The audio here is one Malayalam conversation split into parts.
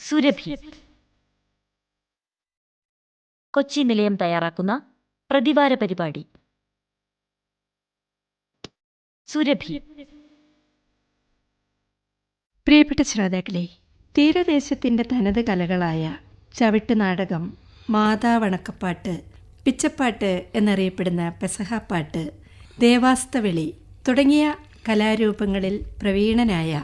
സുരഭി. കൊച്ചി നിലയം തയ്യാറാക്കുന്ന പ്രതിവാര പരിപാടി സുരഭി. പ്രിയപ്പെട്ട ശ്രോതാക്കളെ, തീരദേശത്തിൻ്റെ തനത് കലകളായ ചവിട്ടുനാടകം, മാതാവണക്കപ്പാട്ട്, പിച്ചപ്പാട്ട് എന്നറിയപ്പെടുന്ന പെസഹാപ്പാട്ട്, ദേവാസ്തവിളി തുടങ്ങിയ കലാരൂപങ്ങളിൽ പ്രവീണനായ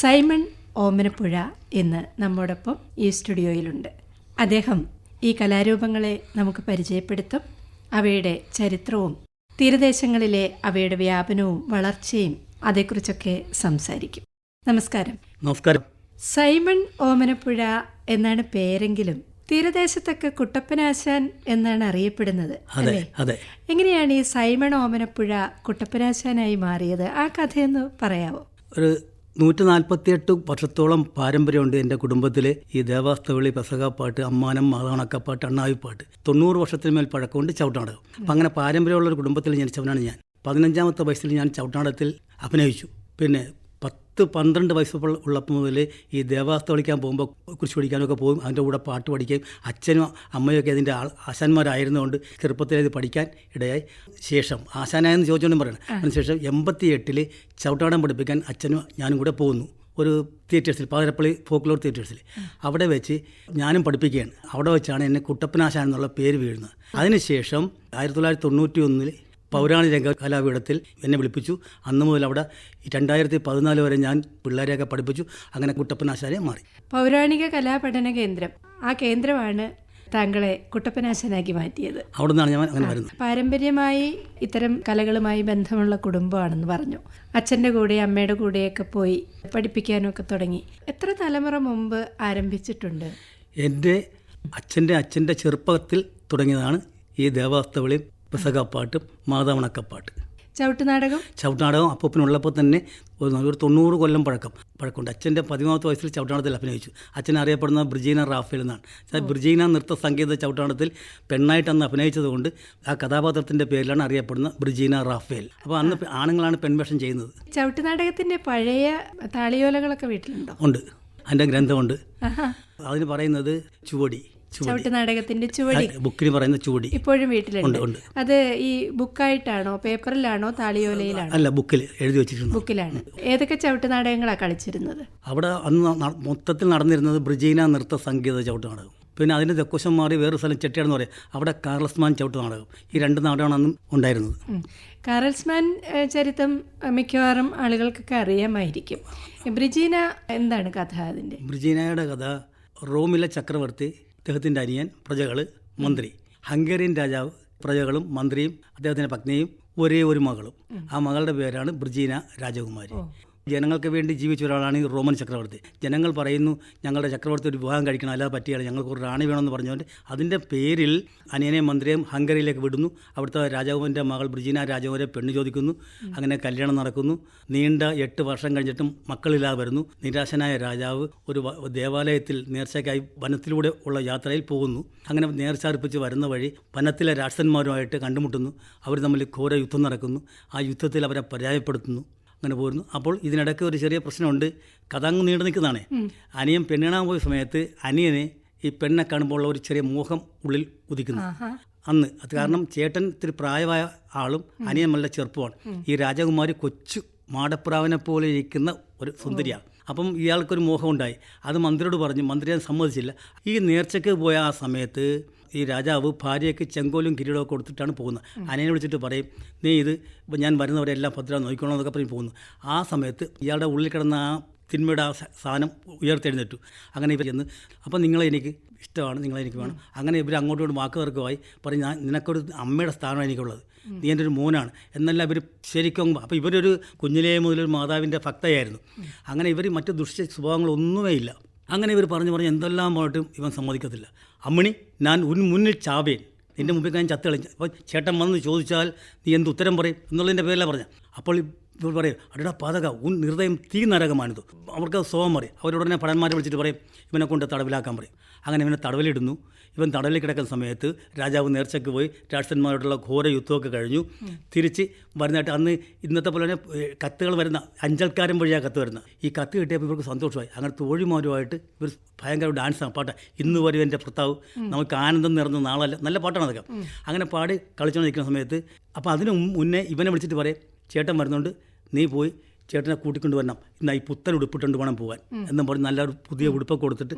സൈമൺ ഓമനപ്പുഴ ഇന്ന് നമ്മോടൊപ്പം ഈ സ്റ്റുഡിയോയിലുണ്ട്. അദ്ദേഹം ഈ കലാരൂപങ്ങളെ നമുക്ക് പരിചയപ്പെടുത്തും. അവയുടെ ചരിത്രവും തീരദേശങ്ങളിലെ അവയുടെ വ്യാപനവും വളർച്ചയും അതേക്കുറിച്ചൊക്കെ സംസാരിക്കും. നമസ്കാരം. നമസ്കാരം. സൈമൺ ഓമനപ്പുഴ എന്നാണ് പേരെങ്കിലും തീരദേശത്തൊക്കെ കുട്ടപ്പനാശാൻ എന്നാണ് അറിയപ്പെടുന്നത്, അല്ലേ? അതെ. എങ്ങനെയാണ് ഈ സൈമൺ ഓമനപ്പുഴ കുട്ടപ്പനാശാനായി മാറിയത്? ആ കഥയൊന്ന് പറയാവോ? ഒരു 148 വർഷത്തോളം പാരമ്പര്യമുണ്ട് എൻ്റെ കുടുംബത്തിൽ. ഈ ദേവാസ്തവിളി, പെസഹാപ്പാട്ട്, അമ്മാനം, മാതാവണക്കപ്പാട്ട്, അണ്ണാവിപ്പാട്ട് 90 വർഷത്തിന് മേൽ പഴക്കമുണ്ട് ചവിട്ടുനാടകം. അപ്പം അങ്ങനെ പാരമ്പര്യമുള്ളൊരു കുടുംബത്തിൽ ജനിച്ചവനാണ് ഞാൻ. 15ാമത്തെ വയസ്സിൽ ഞാൻ ചവിട്ടുനാടകത്തിൽ അഭിനയിച്ചു. പിന്നെ 10-12 വയസ്സ് ഉള്ളപ്പോൾ മുതൽ ഈ ദേവാസ്ത കളിക്കാൻ പോകുമ്പോൾ കുരിശ് പഠിക്കാനൊക്കെ പോകും. അതിൻ്റെ കൂടെ പാട്ട് പഠിക്കുകയും അച്ഛനും അമ്മയൊക്കെ അതിൻ്റെ ആശാന്മാരായിരുന്നുകൊണ്ട് ചെറുപ്പത്തിൽ ഇത് പഠിക്കാൻ ഇടയായി. ശേഷം ആശാനായെന്ന് ചോദിച്ചുകൊണ്ടും പറയണം. അതിനുശേഷം 88 ചവിട്ടാടം പഠിപ്പിക്കാൻ അച്ഛനും ഞാനും കൂടെ പോകുന്നു. ഒരു തിയേറ്റേഴ്സിൽ, പാതിരപ്പള്ളി ഫോക്ലോർ തിയേറ്റേഴ്സിൽ. അവിടെ വെച്ച് ഞാനും പഠിപ്പിക്കുകയാണ്. അവിടെ വെച്ചാണ് എന്നെ കുട്ടപ്പനാശാൻ എന്നുള്ള പേര് വീഴുന്നത്. അതിനുശേഷം 1991 പൗരാണിക രംഗ കലാപീഠത്തിൽ എന്നെ വിളിപ്പിച്ചു. അന്ന് മുതൽ അവിടെ 2014 വരെ ഞാൻ പിള്ളേരെയൊക്കെ പഠിപ്പിച്ചു. അങ്ങനെ കുട്ടപ്പനാശാനെ മാറി. പൗരാണിക കലാപഠന കേന്ദ്രം, ആ കേന്ദ്രമാണ് താങ്കളെ കുട്ടപ്പനാശാനാക്കി മാറ്റിയത്. അവിടെ നിന്നാണ് ഞാൻ അങ്ങനെ വരുന്നത്. പാരമ്പര്യമായി ഇത്തരം കലകളുമായി ബന്ധമുള്ള കുടുംബമാണെന്ന് പറഞ്ഞു. അച്ഛൻ്റെ കൂടെ അമ്മയുടെ കൂടെയൊക്കെ പോയി പഠിപ്പിക്കാനൊക്കെ തുടങ്ങി. എത്ര തലമുറ മുമ്പ് ആരംഭിച്ചിട്ടുണ്ട്? എൻ്റെ അച്ഛൻ്റെ ചെറുപ്പത്തിൽ തുടങ്ങിയതാണ് ഈ ദേവാസ്തവിളിയും പെസഹാപ്പാട്ടും മാതാവണക്കപ്പാട്ട്. ചവിട്ടുനാടകം അപ്പൂപ്പനുള്ളപ്പോൾ തന്നെ ഒരു 90 കൊല്ലം പഴക്കമുണ്ട്. അച്ഛൻ്റെ 13ാമത്തെ വയസ്സിൽ ചവിട്ടുനാടകത്തിൽ അഭിനയിച്ചു. അച്ഛൻ അറിയപ്പെടുന്നത് ബ്രിജീന റാഫേൽ എന്നാണ്. ബ്രിജീന നൃത്ത സംഗീത ചവിട്ടുനാടകത്തിൽ പെണ്ണായിട്ട് അന്ന് അഭിനയിച്ചതുകൊണ്ട് ആ കഥാപാത്രത്തിൻ്റെ പേരിലാണ് അറിയപ്പെടുന്നത് ബ്രിജീന റാഫേൽ. അപ്പോൾ അന്ന് ആണുങ്ങളാണ് പെൺവേഷം ചെയ്യുന്നത്. ചവിട്ടുനാടകത്തിൻ്റെ പഴയ താളിയോലകളൊക്കെ വീട്ടിലുണ്ടോ? ഉണ്ട്. അതിൻ്റെ ഗ്രന്ഥമുണ്ട്. അതിന് പറയുന്നത് ചുവടി. ചവിട്ടുനാടകത്തിന്റെ ചുവടി, ബുക്കിന് പറയുന്ന ചുവടി ഇപ്പോഴും വീട്ടിലുണ്ട്. അത് ഈ ബുക്കായിട്ടാണോ, പേപ്പറിലാണോ, താളിയോലയിലാണോ? അല്ല, ബുക്കിൽ എഴുതി വെച്ചിട്ടുണ്ട്. ബുക്കിലാണ്. ഏതൊക്കെ ചവിട്ടുനാടകങ്ങളാണ് കളിച്ചിരുന്നത്? അവിടെ അന്ന് മൊത്തത്തിൽ നടന്നിരുന്നത് ബ്രിജീന നൃത്ത സംഗീത ചവിട്ടുനാടകം. പിന്നെ അതിൻ്റെ തെക്കുവശം മാറി വേറൊരു സ്ഥലം ചെട്ടിയാടെന്ന് പറയും. അവിടെ കാർലസ്മാൻ ചവിട്ടുനാടകം. ഈ 2 നാടകമാണ് അന്നും ഉണ്ടായിരുന്നത്. കാർലസ്മാൻ ചരിത്രം മിക്കവാറും ആളുകൾക്കൊക്കെ അറിയാമായിരിക്കും. ബ്രിജീന എന്താണ് കഥ? അതിൻ്റെ ബ്രിജീനയുടെ കഥ, റോമിലെ ചക്രവർത്തി, അദ്ദേഹത്തിൻ്റെ അനിയൻ, പ്രജകൾ, മന്ത്രി. ഹംഗേറിയൻ രാജാവ്, പ്രജകളും മന്ത്രിയും അദ്ദേഹത്തിൻ്റെ പത്നിയും ഒരേ ഒരു മകളും. ആ മകളുടെ പേരാണ് ബ്രിജീന രാജകുമാരി. ജനങ്ങൾക്ക് വേണ്ടി ജീവിച്ച ഒരാളാണ് ഈ റോമൻ ചക്രവർത്തി. ജനങ്ങൾ പറയുന്നു, ഞങ്ങളുടെ ചക്രവർത്തി ഒരു വിവാഹം കഴിക്കണം, അല്ലാതെ പറ്റിയാണ്, ഞങ്ങൾക്ക് ഒരു റാണി വേണമെന്ന് പറഞ്ഞുകൊണ്ട് അതിൻ്റെ പേരിൽ അനിയനെയും മന്ത്രിയെയും ഹംഗറിയിലേക്ക് വിടുന്നു. അവിടുത്തെ രാജാവിൻ്റെ മകൾ ബ്രിജീന രാജകുമാരിയെ പെണ്ണ് ചോദിക്കുന്നു. അങ്ങനെ കല്യാണം നടക്കുന്നു. നീണ്ട 8 വർഷം കഴിഞ്ഞിട്ടും മക്കളില്ലാതെ വരുന്നു. നിരാശനായ രാജാവ് ഒരു ദേവാലയത്തിൽ നേർച്ചയ്ക്കായി വനത്തിലൂടെ ഉള്ള യാത്രയിൽ പോകുന്നു. അങ്ങനെ നേർച്ചർപ്പിച്ച് വരുന്ന വഴി വനത്തിലെ രാക്ഷസന്മാരുമായിട്ട് കണ്ടുമുട്ടുന്നു. അവർ തമ്മിൽ ഘോര യുദ്ധം നടക്കുന്നു. ആ യുദ്ധത്തിൽ അവരെ പരാജയപ്പെടുത്തുന്നു. അങ്ങനെ പോരുന്നു. അപ്പോൾ ഇതിനിടയ്ക്ക് ഒരു ചെറിയ പ്രശ്നമുണ്ട്. കഥ അങ്ങ് നീണ്ടു നിൽക്കുന്നതാണ്. അനിയൻ പെണ്ണിണാൻ പോയ സമയത്ത് അനിയനെ ഈ പെണ്ണെ കാണുമ്പോൾ ഉള്ള ഒരു ചെറിയ മോഹം ഉള്ളിൽ ഉദിക്കുന്നു. അന്ന് അത് കാരണം ചേട്ടൻ ഇത്തിരി പ്രായമായ ആളും അനിയൻ നല്ല ചെറുപ്പമാണ്. ഈ രാജകുമാരി കൊച്ചു മാടപ്രാവിനെ പോലെ ഇരിക്കുന്ന ഒരു സുന്ദരിയാണ്. അപ്പം ഇയാൾക്കൊരു മോഹം ഉണ്ടായി. അത് മന്ത്രിയോട് പറഞ്ഞു. മന്ത്രി അത് സമ്മതിച്ചില്ല. ഈ നേർച്ചയ്ക്ക് പോയ ആ സമയത്ത് ഈ രാജാവ് ഭാര്യയ്ക്ക് ചെങ്കോലും കിരീടമൊക്കെ കൊടുത്തിട്ടാണ് പോകുന്നത്. അനിയനെ വിളിച്ചിട്ട് പറയും, നീ ഇത് ഇപ്പം ഞാൻ വരുന്നവരെല്ലാം ഭദ്ര നോക്കിക്കോണം എന്നൊക്കെ പറഞ്ഞ് പോകുന്നു. ആ സമയത്ത് ഇയാളുടെ ഉള്ളിൽ കിടന്ന ആ തിന്മയുടെ ആ സാധനം ഉയർത്തെഴുന്നേറ്റു. അങ്ങനെ ഇവർ ചെന്ന്, അപ്പം നിങ്ങളെ എനിക്ക് ഇഷ്ടമാണ്, നിങ്ങളെ എനിക്ക് വേണം. അങ്ങനെ ഇവർ അങ്ങോട്ടും ഇങ്ങോട്ടും വാക്ക് തർക്കമായി. പറയും, ഞാൻ നിനക്കൊരു അമ്മയുടെ സ്ഥാനമാണ് എനിക്കുള്ളത്, നീ എൻ്റെ ഒരു മോനാണ് എന്നെല്ലാം ഇവർ ശരിക്കും. അപ്പോൾ ഇവരൊരു കുഞ്ഞിലേ മുതലൊരു മാതാവിൻ്റെ ഭക്തയായിരുന്നു. അങ്ങനെ ഇവർ മറ്റ് ദുഷ്ട സ്വഭാവങ്ങളൊന്നുമേ ഇല്ല. അങ്ങനെ ഇവർ പറഞ്ഞ് എന്തെല്ലാം പോയിട്ടും ഇവൻ സമ്മതിക്കത്തില്ല. അമ്മണി, ഞാൻ മുന്നിൽ ചാവേൻ, നിൻ്റെ മുമ്പിൽ ഞാൻ ചത്ത് കളിഞ്ഞു. അപ്പോൾ ചേട്ടൻ വന്ന് ചോദിച്ചാൽ നീ എന്ത് ഉത്തരം പറയും എന്നുള്ളതിൻ്റെ പേരിലാണ് പറഞ്ഞത്. അപ്പോൾ ഇവർ പറയും അടടാ പാതക ഉൻ ഹൃദയം തീ നരകമാണിത്. അവർക്ക് സ്വഭാവം പറയും. അവരുടനെ ഭടന്മാരെ വിളിച്ചിട്ട് പറയും ഇവനെ കൊണ്ട് തടവിലാക്കാൻ പറയും. അങ്ങനെ ഇവനെ തടവിലിടുന്നു. ഇവൻ തടവിൽ കിടക്കുന്ന സമയത്ത് രാജാവ് നേർച്ചയ്ക്ക് പോയി രാക്ഷസന്മാരോടുള്ള ഘോര യുദ്ധമൊക്കെ കഴിഞ്ഞു തിരിച്ച് വരുന്നതായിട്ട് അന്ന് ഇന്നത്തെ പോലെ തന്നെ കത്തുകൾ വരുന്ന അഞ്ചൽക്കാരൻ വഴിയാണ് കത്ത് വരുന്നത്. ഈ കത്ത് കിട്ടിയപ്പോൾ ഇവർക്ക് സന്തോഷമായി. അങ്ങനെ തോഴിമാരുമായിട്ട് ഇവർ ഭയങ്കര ഡാൻസാണ് പാട്ട്. ഇന്ന് വരും എൻ്റെ ഭർത്താവ് നമുക്ക് ആനന്ദം നിറഞ്ഞ നാളല്ല, നല്ല പാട്ടാണ് അതൊക്കെ. അങ്ങനെ പാടി കളിച്ചുകൊണ്ട് നിൽക്കുന്ന സമയത്ത് അപ്പോൾ അതിന് മുന്നേ ഇവനെ വിളിച്ചിട്ട് പറയും ചേട്ടൻ വരുന്നുണ്ട്, നീ പോയി ചേട്ടനെ കൂട്ടിക്കൊണ്ട് വരണം, ഇന്ന് ഈ പുത്തൻ ഉടുപ്പിട്ടുണ്ട് വേണം പോകാൻ എന്നും പറഞ്ഞ് നല്ലൊരു പുതിയ ഉടുപ്പൊക്കെ കൊടുത്തിട്ട്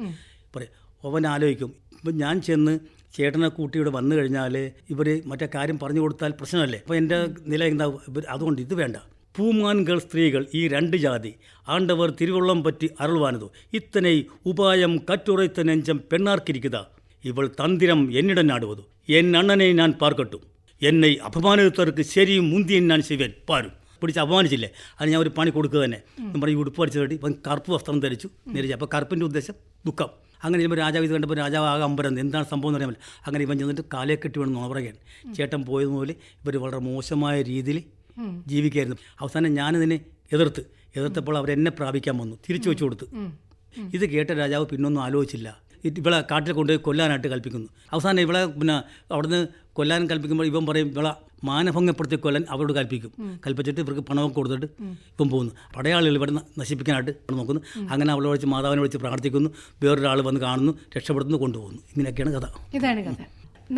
പറയും. അവൻ ആലോചിക്കും ഇപ്പം ഞാൻ ചെന്ന് ചേട്ടനെ കൂട്ടി ഇവിടെ വന്നു കഴിഞ്ഞാൽ ഇവർ മറ്റേ കാര്യം പറഞ്ഞു കൊടുത്താൽ പ്രശ്നമല്ലേ. അപ്പോൾ എൻ്റെ നില എന്താ, അതുകൊണ്ട് ഇത് വേണ്ട. പൂമാൻകൾ സ്ത്രീകൾ ഈ രണ്ട് ജാതി ആണ്ടവർ തിരുവള്ളം പറ്റി അരുൾവാനതോ ഇത്തനെ ഉപായം കറ്റുറൈത്ത നെഞ്ചം പെണ്ണാർക്കിരിക്കുക ഇവൾ തந்திരം എന്നിടൻ ആടുവതോ എൻ അണ്ണനെ ഞാൻ പാർക്കട്ടും എന്നെ അപമാനിത്തർക്ക് ശരിയും മുന്തിയൻ ഞാൻ ശിവൻ പാരും. പിടിച്ച് അപമാനിച്ചില്ലേ, അത് ഞാൻ ഒരു പണി കൊടുക്കുക തന്നെ എന്ന് പറഞ്ഞ് ഉടുപ്പ് അടിച്ചു കെട്ടി ഇപ്പം കറുപ്പ് വസ്ത്രം ധരിച്ചു നിരച്ചു. അപ്പോൾ കറുപ്പിൻ്റെ ഉദ്ദേശം ദുഃഖം. അങ്ങനെ ചെയ്യുമ്പോൾ രാജാവ് ഇത് കണ്ടപ്പോൾ രാജാവ് ആകെ അമ്പരം, എന്താണ് സംഭവം എന്ന് അറിയാമല്ലോ. അങ്ങനെ ഇവൻ ചെന്നിട്ട് കാലേ കെട്ടി വേണം നോറകയാണ്. ചേട്ടൻ പോയതുപോലെ ഇവർ വളരെ മോശമായ രീതിയിൽ ജീവിക്കായിരുന്നു. അവസാനം ഞാനിതിനെ എതിർത്തപ്പോൾ അവരെന്നെ പ്രാപിക്കാൻ വന്നു, തിരിച്ചു വെച്ചു കൊടുത്തു. ഇത് കേട്ട രാജാവ് പിന്നൊന്നും ആലോചിച്ചില്ല. ഇവളെ കാട്ടിൽ കൊണ്ടുപോയി കൊല്ലാനായിട്ട് കൽപ്പിക്കുന്നു. അവസാനം ഇവളെ പിന്നെ അവിടുന്ന് കൊല്ലാൻ കൽപ്പിക്കുമ്പോൾ ഇവൻ പറയും ഇവളെ മാനഭംഗപ്പെടുത്തി കൊല്ലാൻ അവരോട് കൽപ്പിച്ചിട്ട് ഇവർക്ക് പണമൊക്കെ കൊടുത്തിട്ട് ഇപ്പം പോകുന്നു. പടയാളികൾ ഇവിടെ നശിപ്പിക്കാനായിട്ട് നോക്കുന്നു. അങ്ങനെ അവളെ വിളിച്ച് മാതാവിനെ വിളിച്ച് പ്രാർത്ഥിക്കുന്നു. വേറൊരാൾ വന്ന് കാണുന്നു, രക്ഷപ്പെടുത്തുന്നു, കൊണ്ടുപോകുന്നു. ഇങ്ങനെയൊക്കെയാണ് കഥ. ഇതാണ് കഥ.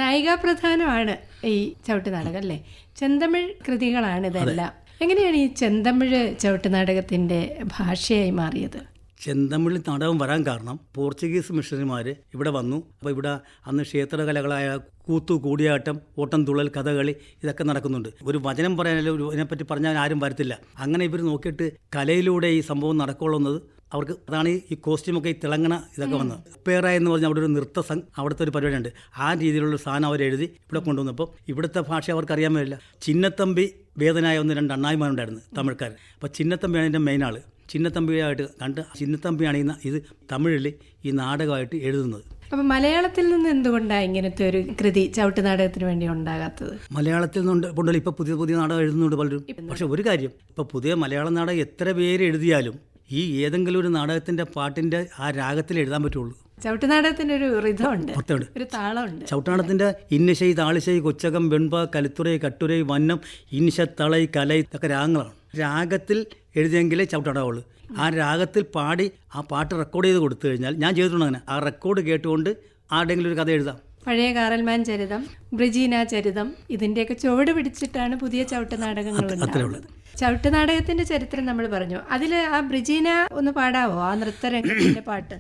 നായികാപ്രധാനമാണ് ഈ ചവിട്ടുനാടകം അല്ലേ? ചെന്തമിഴ് കൃതികളാണ് ഇതെല്ലാം. എങ്ങനെയാണ് ഈ ചെന്തമിഴ് ചവിട്ടുനാടകത്തിൻ്റെ ഭാഷയായി മാറിയത്? ചെന്തമിഴ് നാടകം വരാൻ കാരണം പോർച്ചുഗീസ് മിഷണറിമാർ ഇവിടെ വന്നു. അപ്പോൾ ഇവിടെ അന്ന് ക്ഷേത്രകലകളായ കൂത്തു, കൂടിയാട്ടം, ഓട്ടം തുള്ളൽ, കഥകളി ഇതൊക്കെ നടക്കുന്നുണ്ട്. ഒരു വചനം പറയാനല്ലോ ഇതിനെപ്പറ്റി പറഞ്ഞാൽ ആരും വരത്തില്ല. അങ്ങനെ ഇവർ നോക്കിയിട്ട് കലയിലൂടെ ഈ സംഭവം നടക്കുള്ളത് അവർക്ക്. അതാണ് ഈ കോസ്റ്റ്യൂമൊക്കെ ഈ തിളങ്ങണ ഇതൊക്കെ വന്നത്. പേറ എന്ന് പറഞ്ഞാൽ അവിടെ ഒരു നൃത്ത അവിടുത്തെ ഒരു പരിപാടിയുണ്ട്. ആ രീതിയിലുള്ള സാധനം അവരെഴുതി ഇവിടെ കൊണ്ടുവന്നപ്പോൾ ഇവിടുത്തെ ഭാഷ അവർക്ക് അറിയാൻ പറ്റില്ല. ചിന്നത്തമ്പി വേദനായ 1-2 അണ്ണായിമാരുണ്ടായിരുന്നു തമിഴ്ക്കാരൻ. അപ്പോൾ ചിന്നത്തമ്പിയാണ് ഇതിൻ്റെ മെയിൻ ആൾ. ചിന്നത്തമ്പിയായിട്ട് കണ്ട് ചിന്നത്തമ്പിയാണ് ഇത് തമിഴിൽ ഈ നാടകമായിട്ട് എഴുതുന്നത്. അപ്പം മലയാളത്തിൽ നിന്ന് എന്തുകൊണ്ടാണ് ഇങ്ങനത്തെ ഒരു കൃതി ചവിട്ടുനാടകത്തിന് വേണ്ടി ഉണ്ടാകാത്തത്? മലയാളത്തിൽ നിന്നുണ്ട് ഇപ്പോൾ പുതിയ നാടകം എഴുതുന്നുണ്ട് പലരും. പക്ഷെ ഒരു കാര്യം, ഇപ്പോൾ പുതിയ മലയാള നാടകം എത്ര പേര് എഴുതിയാലും ഈ ഏതെങ്കിലും ഒരു നാടകത്തിൻ്റെ പാട്ടിൻ്റെ ആ രാഗത്തിൽ എഴുതാൻ പറ്റുള്ളൂ. ചവിട്ടുനാടകത്തിൻ്റെ ഒരു റിഥമുണ്ട്, ഒരു താളമുണ്ട്. ചവിട്ടുനാടകത്തിൻ്റെ ഇന്നശൈ, താളിശൈ, കൊച്ചകം, വെൺപ, കലിത്തുറൈ, കട്ടുരൈ, വന്നം, ഇൻഷ, തളൈ, കലൈ ഇതൊക്കെ രാഗങ്ങളാണ്. രാഗത്തിൽ എഴുതിയെങ്കിലേ ചവിട്ടുനാടകമുള്ളൂ. ആ രാഗത്തിൽ പാടി ആ പാട്ട് റെക്കോർഡ് ചെയ്ത് കൊടുത്തു കഴിഞ്ഞാൽ, ഞാൻ ചെയ്തിട്ടുണ്ട് അങ്ങനെ, ആ റെക്കോർഡ് കേട്ടുകൊണ്ട് ആരുടെങ്കിലും ഒരു കഥ എഴുതാം. പഴയ കാറൽമാൻ ചരിതം, ബ്രിജീന ചരിതം ഇതിൻ്റെയൊക്കെ ചുവട് പിടിച്ചിട്ടാണ് പുതിയ ചവിട്ടുനാടകങ്ങൾ ഉണ്ടാകുന്നത്. ചവിട്ടുനാടകത്തിന്റെ ചരിത്രം നമ്മൾ പറഞ്ഞു. അതിൽ ആ ബ്രിജീന ഒന്ന് പാടാവോ, ആ നൃത്തരംഗത്തിന്റെ പാട്ട്?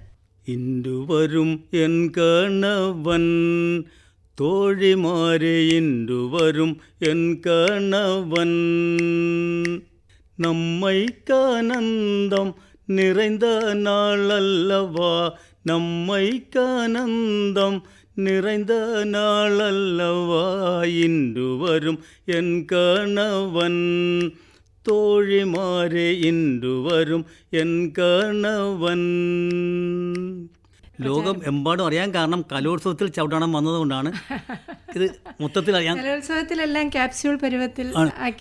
ഇൻഡുവരും എൻ കണവൻ തോഴിമാരെ ഇൻഡുവരും എൻ കണവൻ നമ്മൈക്കാനന്ദം நிறைந்த நாளல்லவா நம்மைக்கானந்தம் நிறைந்த நாளல்லவா இன்று வரும் என் கணவன் തോഴിമാരെ ഇன்று വരും എൻ കണവൻ. ലോകം എമ്പാടും അറിയാൻ കാരണം കലോത്സവത്തിൽ ചവിട്ടണം വന്നതുകൊണ്ടാണ്. ഇത് മൊത്തത്തിൽ അറിയാൻ കലോത്സവത്തിലെല്ലാം ക്യാപ്സ്യൂൾ പരുവത്തിൽ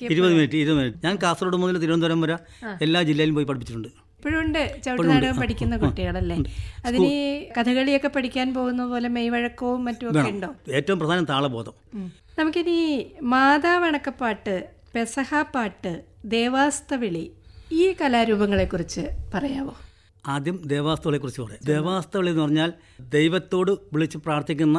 20 മിനിറ്റ് ഞാൻ കാസർഗോഡ് മുതൽ തിരുവനന്തപുരം വരെ എല്ലാ ജില്ലയിലും പോയി പഠിപ്പിച്ചിട്ടുണ്ട്. ഇപ്പോഴുണ്ട് ചവിട്ടുനാടകം പഠിക്കുന്ന കുട്ടികളല്ലേ? അതിന് കഥകളിയൊക്കെ പഠിക്കാൻ പോകുന്ന പോലെ മെയ്വഴക്കവും മറ്റുമൊക്കെ ഉണ്ടോ? ഏറ്റവും പ്രധാനം താളബോധം. നമുക്കിനി മാതാവണക്കപ്പാട്ട്, പെസഹാപ്പാട്ട്, ദേവാസ്തവിളി ഈ കലാരൂപങ്ങളെക്കുറിച്ച് പറയാമോ? ആദ്യം ദേവാസ്തവിളെക്കുറിച്ച് പറയാം. ദേവാസ്തവിളി എന്ന് പറഞ്ഞാൽ ദൈവത്തോട് വിളിച്ച് പ്രാർത്ഥിക്കുന്ന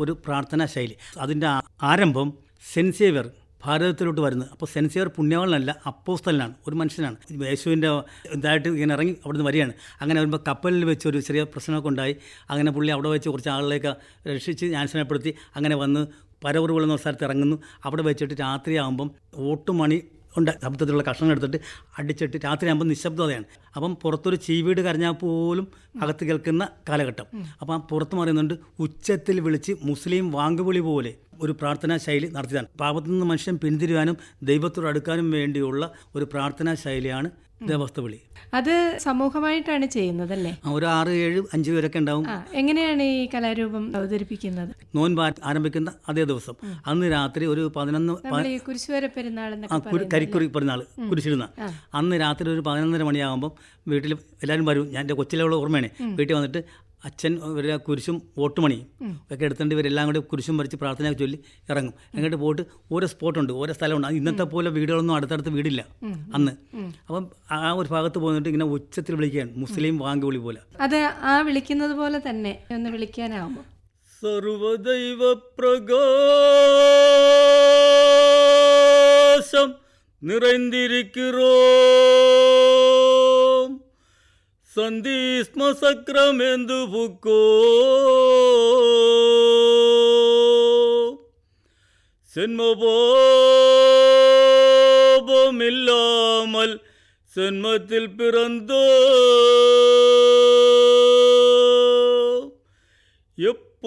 ഒരു പ്രാർത്ഥനാ ശൈലി. അതിൻ്റെ ആരംഭം സെൻറ്റ് സേവ്യർ ഭാരതത്തിലോട്ട് വരുന്നത്. അപ്പോൾ സെൻറ്റ് സേവ്യർ പുണ്യവാളനല്ല, അപ്പോസ്തലനാണ്, ഒരു മനുഷ്യനാണ്. യേശുവിൻ്റെ ഇതായിട്ട് ഇങ്ങനെ ഇറങ്ങി അവിടുന്ന് വരികയാണ്. അങ്ങനെ വരുമ്പോൾ കപ്പലിൽ വെച്ച് ഒരു ചെറിയ പ്രശ്നമൊക്കെ ഉണ്ടായി. അങ്ങനെ പുള്ളി അവിടെ വെച്ച് കുറച്ച് ആളുകളെയൊക്കെ രക്ഷിച്ച് ജ്ഞാനസ്നാനപ്പെടുത്തി അങ്ങനെ വന്ന് പരവൂർ എന്ന സ്ഥലത്ത് ഇറങ്ങുന്നു. അവിടെ വെച്ചിട്ട് രാത്രിയാകുമ്പം ഓട്ടുമണി ഉണ്ട്, ശബ്ദത്തിലുള്ള കഷ്ണം എടുത്തിട്ട് അടിച്ചിട്ട് രാത്രിയാകുമ്പോൾ നിശബ്ദതയാണ്. അപ്പം പുറത്തൊരു ചീവീട് കരഞ്ഞാൽ പോലും അകത്ത് കേൾക്കുന്ന കാലഘട്ടം. അപ്പം പുറത്ത് പറയുന്നുണ്ട്, ഉച്ചത്തിൽ വിളിച്ച് മുസ്ലിം വാങ്കുവിളി പോലെ ഒരു പ്രാർത്ഥനാ ശൈലി നടത്തിയതാണ്. പാപത്തിൽ നിന്ന് മനുഷ്യൻ പിന്തിരിയാനും ദൈവത്തോട് അടുക്കാനും വേണ്ടിയുള്ള ഒരു പ്രാർത്ഥനാ ശൈലിയാണ് ദേവസ്തവിളി. അത് സമൂഹമായിട്ടാണ് ചെയ്യുന്നതല്ലേ? ഒരു 6, 7, 5 പേരൊക്കെ ഉണ്ടാവും. എങ്ങനെയാണ് ഈ കലാരൂപം അവതരിപ്പിക്കുന്നത്? നോൻപ് ആരംഭിക്കുന്ന അതേ ദിവസം അന്ന് രാത്രി ഒരു 11 ഈ കുരിശുവര പെരുന്നാൾ കരിക്കുറി പെരുന്നാൾ കുരിശിടുന്ന അന്ന് രാത്രി ഒരു 11:30 മണിയാകുമ്പം വീട്ടിൽ എല്ലാവരും വരും. ഞാൻ എൻ്റെ കൊച്ചിലുള്ള ഓർമ്മയാണ്. വീട്ടിൽ വന്നിട്ട് അച്ഛൻ ഇവരെ കുരിശും ഓട്ടുമണിയും ഒക്കെ എടുത്തുകൊണ്ട് ഇവരെല്ലാം കൂടി കുരിശും വരച്ച് പ്രാർത്ഥന ചൊല്ലി ഇറങ്ങും. അങ്ങോട്ട് പോയിട്ട് ഓരോ സ്പോട്ടുണ്ട്, ഓരോ സ്ഥലമുണ്ട്. ഇന്നത്തെ പോലെ വീടുകളൊന്നും അടുത്തടുത്ത് വീടില്ല അന്ന്. അപ്പം ആ ഒരു ഭാഗത്ത് പോയിട്ട് ഇങ്ങനെ ഉച്ചത്തിൽ വിളിക്കുകയാണ്, മുസ്ലിം വാങ്ക് വിളി പോലെ. അത് ആ വിളിക്കുന്നത് പോലെ തന്നെ ഒന്ന് വിളിക്കാനാവുമോ? സർവദൈവ പ്രകാശം നിറഞ്ഞിരിக்கிறோ സന്ധിസ്മ സക്രമെന്തു പുക്കോ സെന്മപാപമില്ലാമൽ സെന്മത്തിൽ പിറന്തോ എപ്പോതും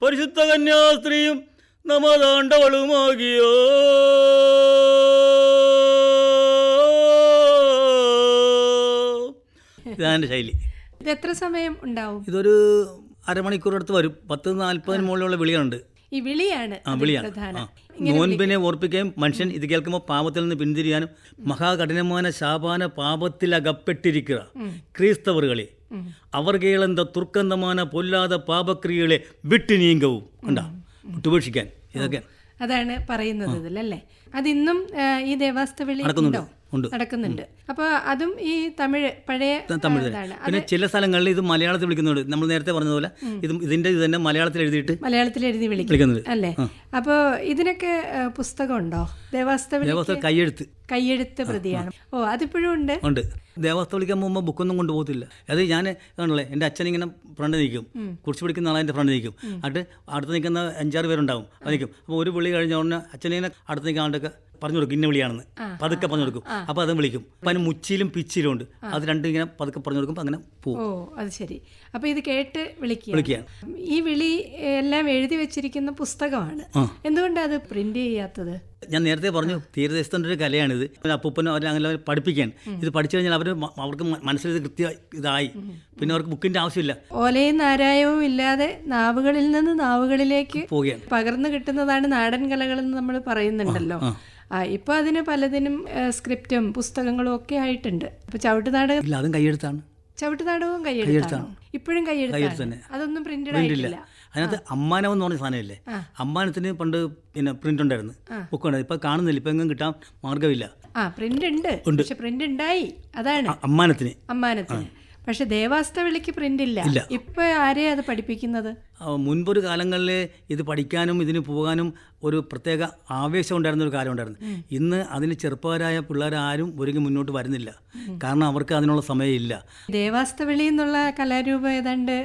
പരിശുദ്ധ കന്യാസ്ത്രീയും നമതാണ്ടവളുമാകിയോ ഇതാണ് ശൈലി. ഇത് എത്ര സമയം ഉണ്ടാവും? ഇതൊരു അരമണിക്കൂർ അടുത്ത് വരും. 10-40 മുകളിലുള്ള വിളികളുണ്ട്. ഈ വിളിയാണ് വിളിയാണ്. നോൻപിനെ ഓർപ്പിക്കുകയും മനുഷ്യൻ ഇത് കേൾക്കുമ്പോൾ പാപത്തിൽ നിന്ന് പിന്തിരിയാനും മഹാകഠിനമായ ശാപാന പാപത്തിൽ അകപ്പെട്ടിരിക്കുക ക്രൈസ്തവറുകളെ അവർ കേളന്ത തുർക്കന്തമാന പൊല്ലാத പാപക്രിയകളെ വിട്ടു നീങ്കവും ഉണ്ടാ വിട്ടുപേക്ഷിക്കാൻ. ഇതൊക്കെ അതാണ് പറയുന്നത് ഇതിലല്ലേ? അതിന്നും ഈ ദേവാസ്തവിളി നടക്കുന്നുണ്ട്. അപ്പൊ അതും ഈ പഴയ തമിഴ്. പിന്നെ ചില സ്ഥലങ്ങളിൽ ഇത് മലയാളത്തിൽ വിളിക്കുന്നുണ്ട്. നമ്മൾ നേരത്തെ പറഞ്ഞതുപോലെ ഇത് തന്നെ മലയാളത്തിൽ എഴുതി വിളിക്കുന്നുണ്ട് അല്ലേ? അപ്പൊ ഇതിനൊക്കെ പുസ്തകം ഉണ്ടോ? ദേവാസ്തവിളി കയ്യെഴുത്ത് പ്രതിയാണ്. ഓ, അതിപ്പോഴും ഉണ്ട്. ദേവസ്ഥ വിളിക്കാൻ പോകുമ്പോൾ ബുക്കൊന്നും കൊണ്ടുപോകത്തില്ല. അത് ഞാൻ കാണുള്ളേ, എൻ്റെ അച്ഛൻ ഇങ്ങനെ ഫ്രണ്ട് നിൽക്കും, കുറിച്ച് പിടിക്കുന്ന ആളെ എൻ്റെ ഫ്രണ്ട് നിൽക്കും. എന്നിട്ട് അടുത്ത് നിൽക്കുന്ന 5-6 പേരുണ്ടാവും. അത് നിൽക്കും. അപ്പോൾ ഒരു വിളി കഴിഞ്ഞ ഉടനെ അച്ഛനെ അടുത്ത് നിൽക്കാൻ ആളുടെ പറഞ്ഞു കൊടുക്കും, ഇന്ന വിളിയാണെന്ന് പതുക്കെ പറഞ്ഞു കൊടുക്കും. അപ്പോൾ അതും വിളിക്കും. അപ്പം അതിന് മുച്ചിലും പിച്ചിലും ഉണ്ട്. അത് രണ്ടും ഇങ്ങനെ പതുക്കെ പറഞ്ഞു കൊടുക്കും. അങ്ങനെ പോകും. ഓ, അത് ശരി. അപ്പോൾ ഇത് കേട്ട് വിളിക്കുകയാണ്. ഈ വിളി എല്ലാം എഴുതി വെച്ചിരിക്കുന്ന പുസ്തകമാണ്. എന്തുകൊണ്ടാണ് അത് പ്രിന്റ് ചെയ്യാത്തത്? ഞാൻ നേരത്തെ പറഞ്ഞു, തീരദേശത്തിൻ്റെ ഒരു കലയാണിത്. അപ്പൂപ്പനോ അങ്ങനെ പഠിപ്പിക്കാൻ ഇത് പഠിച്ചു കഴിഞ്ഞാൽ അവർക്ക് മനസ്സിൽ കൃത്യമായി ഇതായി. പിന്നെ അവർക്ക് ബുക്കിന്റെ ആവശ്യമില്ല. ഓലയും നാരായവും ഇല്ലാതെ നാവുകളിൽ നിന്ന് നാവുകളിലേക്ക് പോവുകയാണ്. പകർന്നു കിട്ടുന്നതാണ് നാടൻ കലകളെന്ന് നമ്മൾ പറയുന്നുണ്ടല്ലോ. ഇപ്പൊ അതിന് പലതിനും സ്ക്രിപ്റ്റും പുസ്തകങ്ങളും ഒക്കെ ആയിട്ടുണ്ട്. അപ്പൊ ചവിട്ടുനാടകം അതും കൈയെഴുത്താണ്. ചവിട്ടുനാടകവും കൈയെഴുത്താണ്. ഇപ്പോഴും കൈയെഴുത്താണ്. അതൊന്നും പ്രിന്റഡ് ആയിട്ടില്ല. അതിനകത്ത് അമ്മാനം എന്ന് പറഞ്ഞ സാധനമില്ലേ, അമ്മാനത്തിന് പണ്ട് പിന്നെ പ്രിന്റ് ഉണ്ടായിരുന്നു, ബുക്ക് ഉണ്ടായിരുന്നു. ഇപ്പൊ കാണുന്നില്ല, ഇപ്പൊ എങ്ങും കിട്ടാൻ മാർഗമില്ല. പ്രിന്റ് ഉണ്ട്, പക്ഷെ പ്രിന്റ് ഉണ്ടായി. അതാണ് അമ്മാനത്തിന്. പക്ഷെ ദേവാസ്തവിളിക്ക് പ്രിന്റ് ഇല്ല. ഇപ്പൊ ആരെയാ അത് പഠിപ്പിക്കുന്നത്? മുൻപൊരു കാലങ്ങളിൽ ഇത് പഠിക്കാനും ഇതിന് പോകാനും ഒരു പ്രത്യേക ആവേശം ഉണ്ടായിരുന്ന ഒരു കാലം ഉണ്ടായിരുന്നു. ഇന്ന് അതിന് ചെറുപ്പക്കാരായ പിള്ളേർ ആരും ഒരുങ്ങി മുന്നോട്ട് വരുന്നില്ല. കാരണം അവർക്ക് അതിനുള്ള സമയമില്ല. ദേവാസ്തവിളി എന്നുള്ള കലാരൂപം ഏതാണ്ട്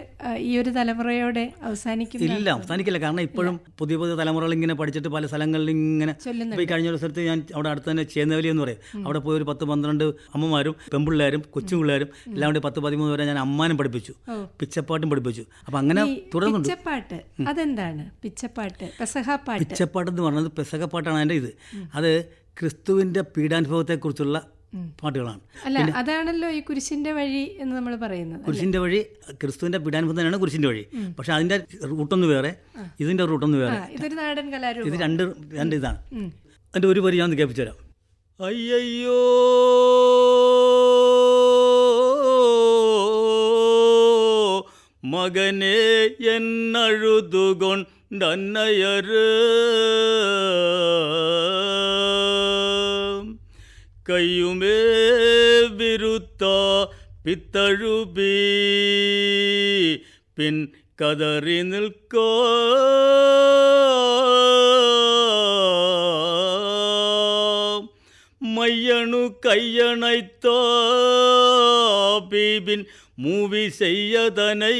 ഈ ഒരു തലമുറയോടെ അവസാനിക്കില്ല. കാരണം ഇപ്പോഴും പുതിയ പുതിയ തലമുറകൾ ഇങ്ങനെ പഠിച്ചിട്ട് പല സ്ഥലങ്ങളിൽ ഇങ്ങനെ പോയി. കഴിഞ്ഞ ഒരു സ്ഥലത്ത് ഞാൻ അവിടെ അടുത്ത് തന്നെ ചേന്നവലി എന്ന് പറയും, അവിടെ പോയി ഒരു 10-12 അമ്മമാരും പെൺപിള്ളേരും കൊച്ചുപിള്ളേരും എല്ലാം കൂടി 10-13 വരെ ഞാൻ അമ്മാനം പഠിപ്പിച്ചു, പിച്ചപ്പാട്ടും പഠിപ്പിച്ചു. അപ്പം അങ്ങനെ തുടർന്നു. പിച്ചപ്പാട്ട് അതെന്താണ്? പിച്ചപ്പാട്ട്, പെസഹാപ്പാട്ട്. പിച്ചപ്പാട്ട് എന്ന് പറഞ്ഞത് പെസഹപ്പാട്ടാണ് അതിൻ്റെ ഇത്. അത് ക്രിസ്തുവിൻ്റെ പീഡാനുഭവത്തെക്കുറിച്ചുള്ള പാട്ടുകളാണ്. അല്ല, അതാണല്ലോ ഈ കുരിശിന്റെ വഴി എന്ന് നമ്മൾ പറയുന്നത്. കുരിശിന്റെ വഴി ക്രിസ്തുവിന്റെ പീഡാനുഭവം തന്നെയാണ് കുരിശിന്റെ വഴി. പക്ഷെ അതിന്റെ റൂട്ടൊന്ന് വേറെ, ഇതിന്റെ റൂട്ടൊന്ന് വേറെ. ഇതൊരു നാടൻ കലാരൂപം. ഇത് രണ്ട് ഇതാണ്. അതിന്റെ ഒരു വരി ഞാൻ കേൾപ്പിച്ചു തരാം. അയ്യോ മകനെ എന്നഴുതുകൊണ്ടന്നയര് കയ്യുമേ വിരുത്ത പിത്തഴുപി പിൻ കതറി നിൽക്കോ மையணு கையணைத்தோ பீபின் மூவி செய்யதனை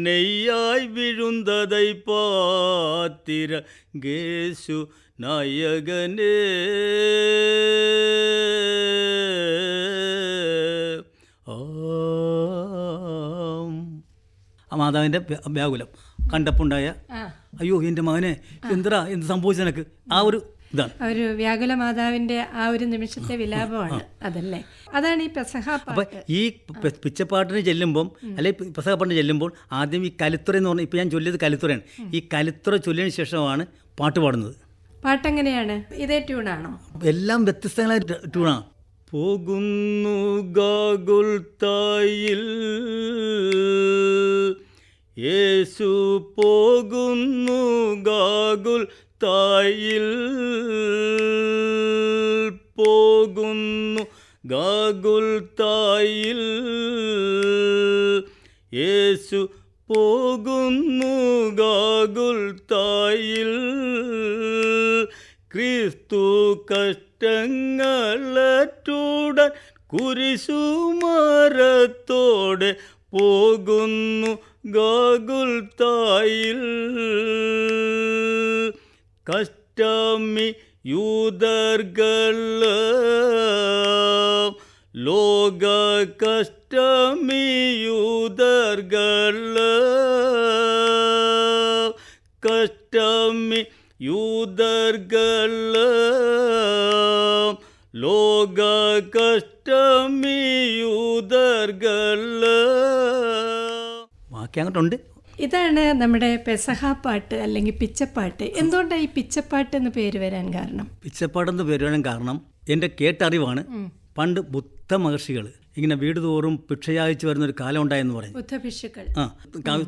நெய்யாய் விழுந்ததை பாத்திர கேசு நாயகனே ஆ ആ മാതാവിൻ്റെ വ്യാകുലം കണ്ടപ്പുണ്ടായ അയ്യോ എൻ്റെ മകനെ എന്ത് സംഭവിച്ചു നിനക്ക്, ആ ഒരു ഇതാണ് ഒരു വ്യാകുല മാതാവിന്റെ ആ ഒരു നിമിഷത്തെ വിലാപമാണ് അതല്ലേ. അതാണ് ഈ പെസഹ അപ്പം ഈ പിച്ചപ്പാട്ടിന് ചെല്ലുമ്പം അല്ലെങ്കിൽ പെസഹ പാട്ടിന് ചെല്ലുമ്പോൾ ആദ്യം ഈ കലിത്തുറ എന്ന് പറഞ്ഞാൽ ഇപ്പം ഞാൻ ചൊല്ലിയത് കലിത്തുറയാണ്. ഈ കലിത്തുറ ചൊല്ലിയതിന് ശേഷമാണ് പാട്ട് പാടുന്നത്. പാട്ടെങ്ങനെയാണ്? ഇതേ ട്യൂണാണോ? എല്ലാം വ്യത്യസ്തങ്ങളായ ട്യൂണാണ്. പോകുന്നു ഗാഗുൽത്തായിൽ യേശു പോകുന്നു ഗാഗുൽത്തായിൽ പോകുന്നു ഗാഗുൽത്തായിൽ യേശു പോകുന്നു ഗാഗുൽത്തായിൽ ക്രിസ്തു കഷ്ടങ്ങളറ്റുടൻ കുരിശുമരത്തോടെ പോകുന്നു ഗാഗുൽത്തായിൽ കഷ്ടമി യൂദർഗള ലോക കഷ്ടമി യൂദർഗള കഷ്ടമി യൂദർഗള ലോക കഷ്ടമി യൂദർഗള. ബാക്കി അങ്ങോട്ടുണ്ട്. ഇതാണ് നമ്മുടെ പെസഹ പാട്ട് അല്ലെങ്കിൽ പിച്ചപ്പാട്ട്. എന്തുകൊണ്ടാണ് ഈ പിച്ചപ്പാട്ട് എന്ന് പേര് വരാൻ കാരണം? പിച്ചപ്പാട്ടെന്ന് പേര് വരാൻ കാരണം എൻ്റെ കേട്ടറിവാണ്. പണ്ട് ബുദ്ധ മഹർഷികൾ ഇങ്ങനെ വീട് തോറും ഭിക്ഷയായിച്ച് വരുന്നൊരു കാലം ഉണ്ടായെന്ന് പറയും. ബുദ്ധഭിക്ഷുക്കൾ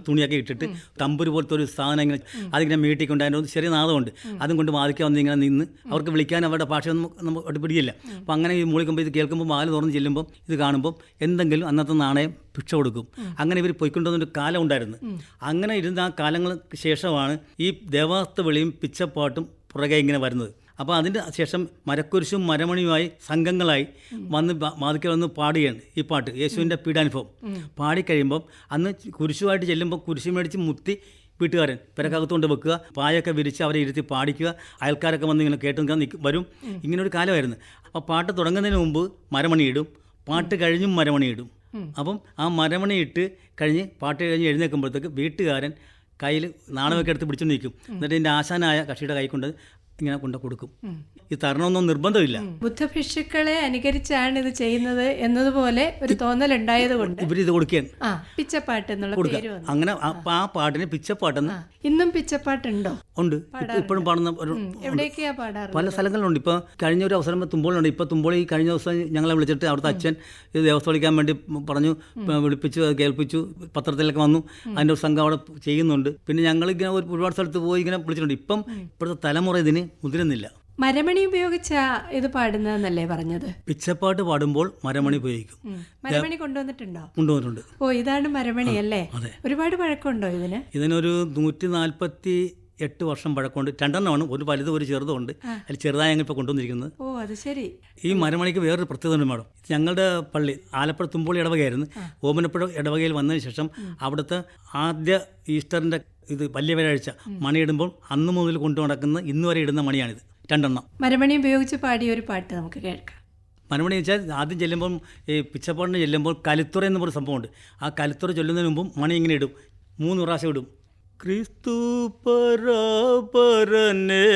തുണിയൊക്കെ ഇട്ടിട്ട് തമ്പുരു പോലത്തെ ഒരു സാധനം ഇങ്ങനെ അതിങ്ങനെ മീട്ടിക്കൊണ്ടായിരുന്നു. ചെറിയ നാദമുണ്ട്, അതും കൊണ്ട് വാദിക്കാൻ വന്ന് ഇങ്ങനെ നിന്ന് അവർക്ക് വിളിക്കാൻ അവരുടെ ഭാഷയൊന്നും നമുക്ക് പിടിയില്ല. അപ്പം അങ്ങനെ ഈ മൂളിക്കുമ്പോൾ ഇത് കേൾക്കുമ്പോൾ വാല് തുറന്ന് ചെല്ലുമ്പോൾ ഇത് കാണുമ്പോൾ എന്തെങ്കിലും അന്നത്തെ നാണയം ഭിക്ഷ കൊടുക്കും. അങ്ങനെ ഇവർ പൊയ്ക്കൊണ്ടുവന്നൊരു കാലം ഉണ്ടായിരുന്നു. അങ്ങനെ ഇരുന്ന ആ കാലങ്ങൾക്ക് ശേഷമാണ് ഈ ദേവാസ്ത വിളിയും പിച്ചപ്പാട്ടും പുറകെ ഇങ്ങനെ വരുന്നത്. അപ്പോൾ അതിൻ്റെ ശേഷം മരക്കുരിശും മരമണിയുമായി സംഘങ്ങളായി വന്ന് മാതിക്കൽ വന്ന് പാടുകയാണ് ഈ പാട്ട്, യേശുവിൻ്റെ പീഡാനുഭവം. പാടിക്കഴിയുമ്പം അന്ന് കുരിശുമായിട്ട് ചെല്ലുമ്പോൾ കുരിശു മേടിച്ച് മുത്തി വീട്ടുകാരൻ പെരക്കകത്തുകൊണ്ട് വെക്കുക, പായൊക്കെ വിരിച്ച് അവരെ ഇരുത്തി പാടിക്കുക, അയൽക്കാരൊക്കെ വന്ന് ഇങ്ങനെ കേട്ട് വരും. ഇങ്ങനൊരു കാലമായിരുന്നു. അപ്പോൾ പാട്ട് തുടങ്ങുന്നതിന് മുമ്പ് മരമണിയിടും, പാട്ട് കഴിഞ്ഞും മരമണിയിടും. അപ്പം ആ മരമണിയിട്ട് കഴിഞ്ഞ് പാട്ട് കഴിഞ്ഞ് എഴുന്നേൽക്കുമ്പോഴത്തേക്ക് വീട്ടുകാരൻ കയ്യിൽ നാണമൊക്കെ എടുത്ത് പിടിച്ചു നിൽക്കും. എന്നിട്ട് എൻ്റെ ആശാനായ കക്ഷിയുടെ കൈ കൊണ്ട് ഇങ്ങനെ കൊണ്ട് കൊടുക്കും. ഈ തരണമെന്നൊന്നും നിർബന്ധമില്ല. ബുദ്ധഭിക്ഷുക്കളെ അനുകരിച്ചാണ് ഇത് ചെയ്യുന്നത് എന്നതുപോലെ ഒരു തോന്നലുണ്ടായത് കൊണ്ട് ഇവരിത് കൊടുക്കുകയാണ്. പിച്ചപ്പാട്ട് എന്നുള്ള പേര് വന്നു. അങ്ങനെ ആ പാട്ടിന് പിച്ചപ്പാട്ടെന്ന്. ഇന്നും പിച്ചപ്പാട്ടുണ്ടോ? ഉണ്ട്, ഇപ്പോഴും പാടുന്ന എവിടെയൊക്കെയാ പാടാറ്? പല സ്ഥലങ്ങളിലുണ്ട്. ഇപ്പോൾ കഴിഞ്ഞ ഒരു അവസരം തുമ്പോളുണ്ട്. ഇപ്പോൾ തുമ്പോൾ ഈ കഴിഞ്ഞ ദിവസം ഞങ്ങളെ വിളിച്ചിട്ട് അവിടുത്തെ അച്ഛൻ ഇത് ദേവസ്വം വിളിക്കാൻ വേണ്ടി പറഞ്ഞു, വിളിപ്പിച്ചു, കേൾപ്പിച്ചു, പത്രത്തിലൊക്കെ വന്നു. അതിൻ്റെ ഒരു സംഘം അവിടെ ചെയ്യുന്നുണ്ട്. പിന്നെ ഞങ്ങളിങ്ങനെ ഒരുപാട് സ്ഥലത്ത് പോയി ഇങ്ങനെ വിളിച്ചിട്ടുണ്ട്. ഇപ്പം ഇപ്പോഴത്തെ തലമുറ ഇതിന് മുതിരുന്നില്ല. മരമണി ഉപയോഗിച്ച ഇത് പാടുന്നതെന്നല്ലേ പറഞ്ഞത്? പിച്ചപ്പാട്ട് പാടുമ്പോൾ മരമണി ഉപയോഗിക്കും. മരമണി കൊണ്ടുവന്നിട്ടുണ്ടോ? കൊണ്ടുവന്നിട്ടുണ്ട്. ഓ, ഇതാണ് മരമണി അല്ലേ? ഒരുപാട് പഴക്കമുണ്ടോ ഇതിന്? ഇതിനൊരു 148 വർഷം പഴക്കമുണ്ട്. 2 ഒരു വലുതും ഒരു ചെറുതുണ്ട്. അതിൽ ചെറുതായി ഇപ്പോൾ കൊണ്ടുവന്നിരിക്കുന്നത്. ഓ, അത് ശരി. ഈ മരമണിക്ക് വേറൊരു പ്രത്യേകത ഉണ്ട് മാഡം. ഞങ്ങളുടെ പള്ളി ആലപ്പുഴ തുമ്പോളി ഇടവകയായിരുന്നു. ഓമനപ്പുഴ ഇടവകയിൽ വന്നതിന് ശേഷം അവിടുത്തെ ആദ്യ ഈസ്റ്ററിൻ്റെ ഇത് വലിയ വ്യാഴാഴ്ച മണിയിടുമ്പോൾ അന്ന് മുതൽ കൊണ്ടു നടക്കുന്ന ഇന്ന് വരെ ഇടുന്ന മണിയാണിത്. 2. മരമണി ഉപയോഗിച്ച് പാടിയ ഒരു പാട്ട് നമുക്ക് കേൾക്കാം. മരമണി വെച്ചാൽ ആദ്യം ചെല്ലുമ്പം ഈ പിച്ചപ്പാടിന് ചെല്ലുമ്പോൾ കലിത്തുറ എന്ന് പറഞ്ഞ സംഭവമുണ്ട്. ആ കലിത്തുറ ചൊല്ലുന്നതിന് മുമ്പും മണി ഇങ്ങനെ ഇടും, 3 പ്രാവശ്യം ഇടും. ക്രിസ്തു പരാപരനെ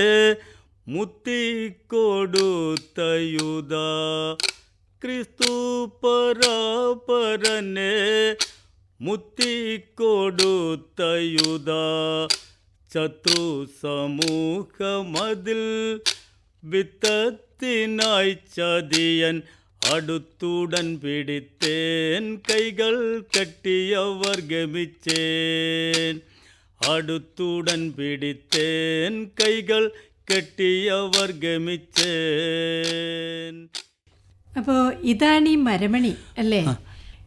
മുത്തിക്കൊടുത്തയുധ, ക്രിസ്തു പരാപരനെ മുത്തിക്കൊടുത്തയുധ, ശത്രു സമൂഹമതിൽ വിത്തത്തിനായി ചതിയൻ അടുത്തുടൻ പിടിത്തേൻ, കൈകൾ കെട്ടിയവർ ഗമിച്ചേൻ, അടുത്തുടൻ പിടിത്തേൻ, കൈകൾ കെട്ടിയവർ ഗമിച്ചേൻ. അപ്പോൾ ഇതാണ് ഈ മരമണി അല്ലേ?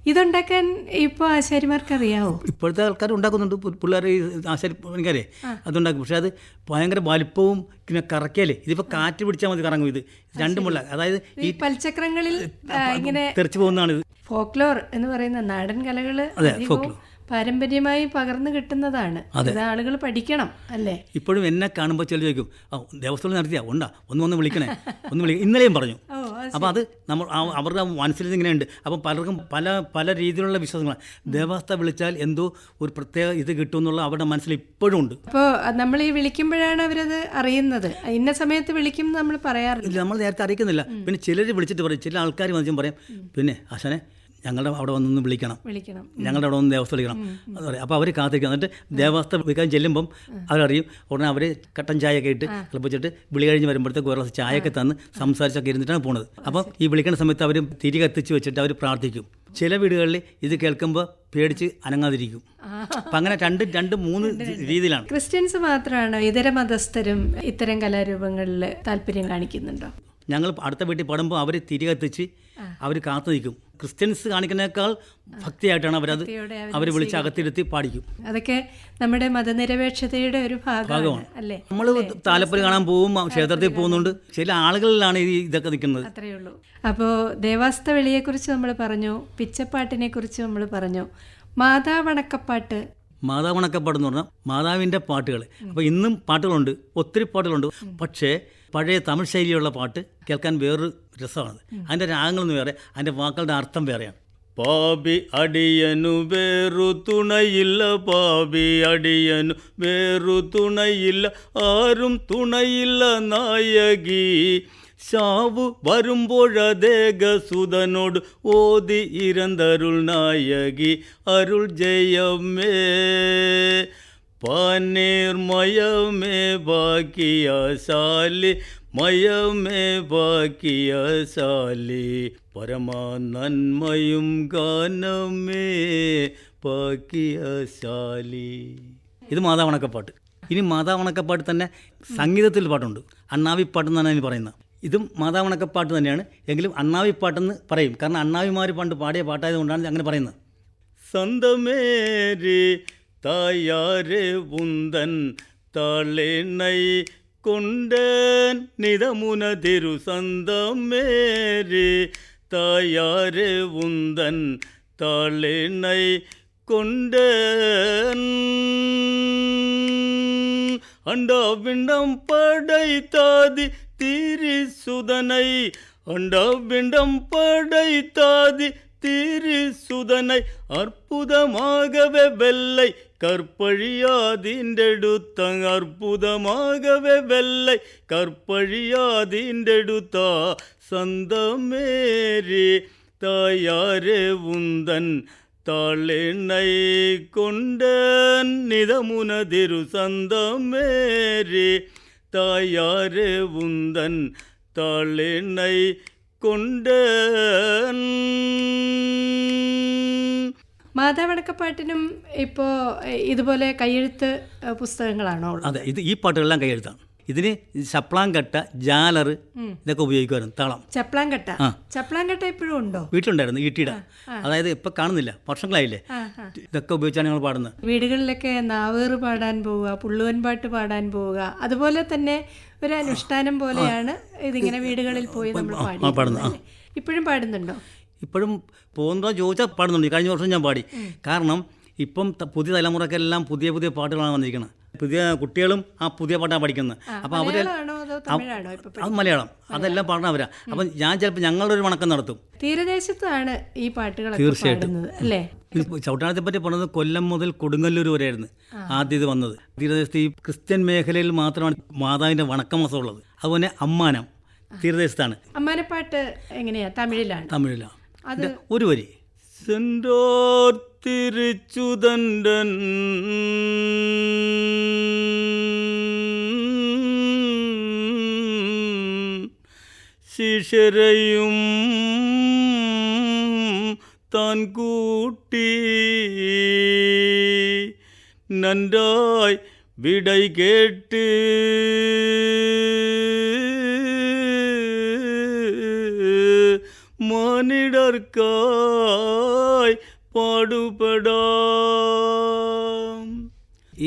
ഇതുണ്ടാക്കാൻ ഇപ്പോൾ ആശാരിമാർക്ക് അറിയാവോ? ഇപ്പോഴത്തെ ആൾക്കാർ ഉണ്ടാക്കുന്നുണ്ട്. പിള്ളേർ ആശാരി പണിക്കാരെ അതുണ്ടാക്കും. പക്ഷെ അത് ഭയങ്കര വലിപ്പവും പിന്നെ കറക്കിയാലേ ഇതിപ്പോൾ കാറ്റ് പിടിച്ചാൽ മതി കറങ്ങും. ഇത് 2 മുള്ള, അതായത് ഈ പൽചക്രങ്ങളിൽ ഇങ്ങനെ തെറിച്ചു പോകുന്നതാണ് ഇത്. ഫോക്ലോർ എന്ന് പറയുന്ന നാടൻ കലകൾ പാരമ്പര്യമായി പകർന്നു കിട്ടുന്നതാണ്. ഇത് ആളുകൾ പഠിക്കണം അല്ലേ? ഇപ്പോഴും എന്നെ കാണുമ്പോൾ ചില ചോദിക്കും, ദേവസ്ഥയിൽ നടത്തിയാ ഉണ്ടാ ഒന്ന് വിളിക്കണേ, ഇന്നലെയും പറഞ്ഞു. അപ്പോൾ അത് നമ്മൾ അവരുടെ മനസ്സിൽ ഇങ്ങനെയുണ്ട്. അപ്പം പലർക്കും പല പല രീതിയിലുള്ള വിശ്വാസങ്ങളാണ്. ദേവസ്ഥ വിളിച്ചാൽ എന്തോ ഒരു പ്രത്യേക ഇത് കിട്ടും എന്നുള്ള അവരുടെ മനസ്സിൽ ഇപ്പോഴും ഉണ്ട്. അപ്പോൾ നമ്മൾ ഈ വിളിക്കുമ്പോഴാണ് അവരത് അറിയുന്നത്. ഇന്ന സമയത്ത് വിളിക്കും നമ്മൾ പറയാറില്ല. നമ്മൾ നേരത്തെ അറിയിക്കുന്നില്ല. പിന്നെ ചിലർ വിളിച്ചിട്ട് പറയും, ചില ആൾക്കാർ വന്നിട്ടും പറയും, പിന്നെ ആശാനെ ഞങ്ങളുടെ അവിടെ വന്നൊന്ന് വിളിക്കണം, ഞങ്ങളുടെ അവിടെ വന്ന് ദേവസ്ഥ വിളിക്കണം എന്ന് പറയും. അപ്പോൾ അവർ കാത്തിരിക്കും. എന്നിട്ട് ദേവസ്ഥ വിളിക്കാൻ ചെല്ലുമ്പം അവരറിയും. ഉടനെ അവർ കട്ടൻ ചായയൊക്കെ ഇട്ട് തിളപ്പിച്ചിട്ട് വിളി കഴിഞ്ഞ് വരുമ്പോഴത്തേക്ക് ഒരു ഗ്ലാസ് ചായയൊക്കെ തന്ന് സംസാരിച്ചൊക്കെ ഇരുന്നിട്ടാണ് പോകുന്നത്. അപ്പം ഈ വിളിക്കുന്ന സമയത്ത് അവർ തിരി കത്തിച്ച് വെച്ചിട്ട് അവർ പ്രാർത്ഥിക്കും. ചില വീടുകളിൽ ഇത് കേൾക്കുമ്പോൾ പേടിച്ച് അനങ്ങാതിരിക്കും. അപ്പം അങ്ങനെ രണ്ട് മൂന്ന് രീതിയിലാണ്. ക്രിസ്ത്യൻസ് മാത്രമാണ്, ഇതര മതസ്ഥരും ഇത്തരം കലാരൂപങ്ങളിൽ താല്പര്യം കാണിക്കുന്നുണ്ടോ? ഞങ്ങൾ അടുത്ത വീട്ടിൽ പാടുമ്പോൾ അവർ തിരി കത്തിച്ച് അവർ കാത്തു നിൽക്കും. ക്രിസ്ത്യൻസ് കാണിക്കുന്നതിനേക്കാൾ ഭക്തിയായിട്ടാണ് അവർ വിളിച്ച് അകത്തിരുത്തി പാടിക്കും. അതൊക്കെ നമ്മുടെ മതനിരപേക്ഷതയുടെ ഒരു ഭാഗമാണ് അല്ലേ? നമ്മൾ താലപ്പൊലി കാണാൻ പോവും, ക്ഷേത്രത്തിൽ പോകുന്നുണ്ട്. ചില ആളുകളിലാണ് ഇതൊക്കെ നിൽക്കുന്നത്. അത്രയേ ഉള്ളൂ. അപ്പോൾ ദേവാസ്ത വെളിയെക്കുറിച്ച് നമ്മൾ പറഞ്ഞു, പിച്ചപ്പാട്ടിനെ കുറിച്ച് നമ്മൾ പറഞ്ഞു. മാതാവണക്കപ്പാട്ട് എന്ന് പറഞ്ഞാൽ മാതാവിൻ്റെ പാട്ടുകൾ. അപ്പോൾ ഇന്നും പാട്ടുകളുണ്ട്, ഒത്തിരി പാട്ടുകളുണ്ട്. പക്ഷേ പഴയ തമിഴ് ശൈലിയുള്ള പാട്ട് കേൾക്കാൻ വേറൊരു രസമാണ്. അതിൻ്റെ രാഗങ്ങളൊന്നും വേറെ, അതിൻ്റെ വാക്കുകളുടെ അർത്ഥം വേറെയാണ്. പാപി അടിയനു വേറു തുണയില്ല, പാപി അടിയനു വേറു തുണയില്ല, ആരും തുണയില്ല നായകി, சாவு வரும்பொழதேக சுதனோடு ஓதி இறந்தருள் நாயகி அருள் ஜெயமே பானேர் மயமே பாக்கியசாலி மயமே பாக்கியசாலி பரமா நன்மையும் ഗാനമേ ഭാഗ്യശാലി. ഇത് മാതാവണക്കപ്പാട്ട്. ഇനി മാതാവണക്കപ്പാട്ട് തന്നെ സംഗീതത്തിൽ പാട്ടുണ്ട്, അണ്ണാവിപ്പാട്ടെന്നാണ് അതിന് പറയുന്നത്. ഇതും മാതാവണക്കപ്പാട്ട് തന്നെയാണ്, എങ്കിലും അണ്ണാവിപ്പാട്ടെന്ന് പറയും. കാരണം അണ്ണാവിമാർ പണ്ട് പാടിയ പാട്ടായതുകൊണ്ടാണ് അങ്ങനെ പറയുന്നത്. സന്തമേരി തായാരേ ഉന്തൻ താളേണൈ കൊണ്ടേൻ നിതമുന തിരു സന്തമേരി തായാരേ ഉന്തൻ താളേണൈ കൊണ്ടേൻ அண்டபிண்டம் படைத்தாதி திரிசுதனை, அண்டபிண்டம் படைத்தாதி திரிசுதனை, அற்புதமாகவே வெள்ளை கற்பழியாதின்றெடுத்த, அற்புதமாகவே வெள்ளை கற்பழியாதின்றெடுத்த சந்தமேரி தாயாரே உந்தன் தாளெண்ணை கொண்டன் நிதமுனதிரு சந்தமேரி தாயாரே உந்தன் தாளெண்ணை கொண்டன். മാതാവണക്കപ്പാട്ടിനും ഇപ്പോൾ ഇതുപോലെ കയ്യെഴുത്ത് പുസ്തകങ്ങളാണോ? അതെ, ഈ പാട്ടുകളെല്ലാം കയ്യെഴുത്താണ്. ഇതിന് ചപ്ലാങ്കട്ട, ജാലർ ഇതൊക്കെ ഉപയോഗിക്കുമായിരുന്നു. താളം, ചപ്ലാങ്കട്ട ഇപ്പോഴും ഉണ്ടോ? വീട്ടിലുണ്ടായിരുന്നു, ഈട്ടിയുടെ. അതായത് ഇപ്പൊ കാണുന്നില്ല, വർഷങ്ങളായില്ലേ. ഇതൊക്കെ ഉപയോഗിച്ചാണ് ഞങ്ങൾ പാടുന്നത്. വീടുകളിലൊക്കെ നാവേറ് പാടാൻ പോവുക, പുള്ളുവൻ പാട്ട് പാടാൻ പോവുക, അതുപോലെ തന്നെ ഒരു അനുഷ്ഠാനം പോലെയാണ് ഇതിങ്ങനെ വീടുകളിൽ പോയി നമ്മൾ പാടുന്നത്. ഇപ്പോഴും പാടുന്നുണ്ടോ? ഇപ്പോഴും പോകുന്നതോ ചോദിച്ചാൽ പാടുന്നുണ്ട്. കഴിഞ്ഞ വർഷം ഞാൻ പാടി. കാരണം ഇപ്പം പുതിയ തലമുറക്കെല്ലാം പുതിയ പുതിയ പാട്ടുകളാണ് വന്നിരിക്കുന്നത്. പുതിയ കുട്ടികളും ആ പുതിയ പാട്ടാണ് പഠിക്കുന്നത്. അപ്പോൾ അവർ അത് മലയാളം അതെല്ലാം പാടണവരാ. അപ്പം ഞാൻ ചിലപ്പോൾ ഞങ്ങളൊരു വണക്കം നടത്തും. തീരദേശത്താണ് ഈ പാട്ടുകൾ തീർച്ചയായിട്ടും അല്ലേ? ചവിട്ടാനത്തെ പറ്റി പറഞ്ഞത് കൊല്ലം മുതൽ കൊടുങ്ങല്ലൂർ വരെയായിരുന്നു ആദ്യം ഇത് വന്നത്. തീരദേശത്ത് ഈ ക്രിസ്ത്യൻ മേഖലയിൽ മാത്രമാണ് മാതാവിൻ്റെ വണക്കമാസം ഉള്ളത്. അതുപോലെ അമ്മാനം തീരദേശത്താണ്. അമ്മാനപ്പാട്ട് എങ്ങനെയാ? തമിഴിലാണ്. അത് ഒരു വരി, സെൻഡോർ തിരുച്ചുതണ്ടൻ ശിശരയും താൻ കൂട്ടി നന്നായി വിടൈ കേട്ട് മാനിടർക്കായി പാടുപെടാം.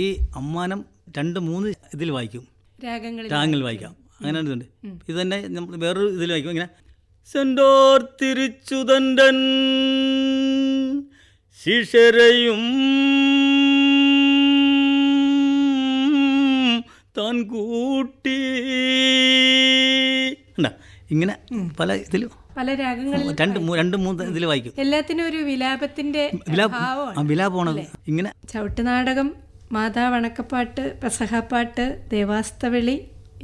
ഈ അമ്മാനം 2-3 ഇതിൽ വായിക്കും, രാഗങ്ങളിൽ വായിക്കാം. അങ്ങനെ ഇതുണ്ട്. ഇത് തന്നെ നമ്മൾ വേറൊരു ഇതിൽ വായിക്കും. ഇങ്ങനെ സെൻഡോർ തിരിച്ചുതണ്ടൻ ശിശരയും താൻ കൂട്ടി ഉണ്ടാ ഇങ്ങനെ പല ഇതിലും പല രാഗങ്ങളിൽ രണ്ട് മൂന്ന് ഇതിൽ വായിക്കും. എല്ലാത്തിനും ഒരു വിലാപത്തിന്റെ ഭാവമാണ്. വിലാപമാണത്. ഇങ്ങനെ ചവിട്ടുനാടകം, മാതാവണക്കപ്പാട്ട്, പെസഹാപ്പാട്ട്, ദേവാസ്തവിളി,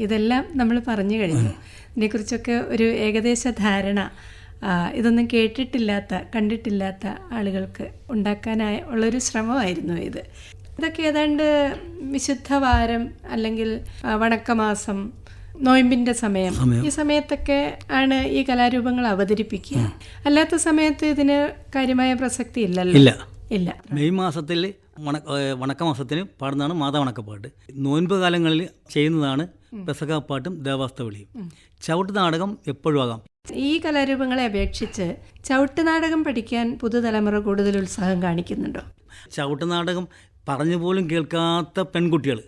ഇതെല്ലാം നമ്മൾ പറഞ്ഞു കഴിഞ്ഞു. ഇതിനെക്കുറിച്ചൊക്കെ ഒരു ഏകദേശ ധാരണ ഇതൊന്നും കേട്ടിട്ടില്ലാത്ത കണ്ടിട്ടില്ലാത്ത ആളുകൾക്ക് ഉണ്ടാക്കാനായ ഉള്ളൊരു ശ്രമമായിരുന്നു ഇത്. ഇതൊക്കെ ഏതാണ്ട് വിശുദ്ധവാരം അല്ലെങ്കിൽ വണക്കമാസം, നോയമ്പിൻ്റെ സമയം, ഈ സമയത്തൊക്കെ ആണ് ഈ കലാരൂപങ്ങൾ അവതരിപ്പിക്കുക. അല്ലാത്ത സമയത്ത് ഇതിന് കാര്യമായ പ്രസക്തി ഇല്ലല്ലോ. ഇല്ല. മെയ് മാസത്തിൽ വണക്കമാസത്തിന് പാടുന്നതാണ് മാതാവണക്കപ്പാട്ട്. നോൻപ് കാലങ്ങളിൽ ചെയ്യുന്നതാണ് പെസഹാപ്പാട്ടും ദേവാസ്തവിളിയും. ചവിട്ട് നാടകം എപ്പോഴും ആകാം. ഈ കലാരൂപങ്ങളെ അപേക്ഷിച്ച് ചവിട്ട് നാടകം പഠിക്കാൻ പുതുതലമുറ കൂടുതൽ ഉത്സാഹം കാണിക്കുന്നുണ്ടോ? ചവിട്ട് നാടകം പറഞ്ഞു പോലും കേൾക്കാത്ത പെൺകുട്ടികൾ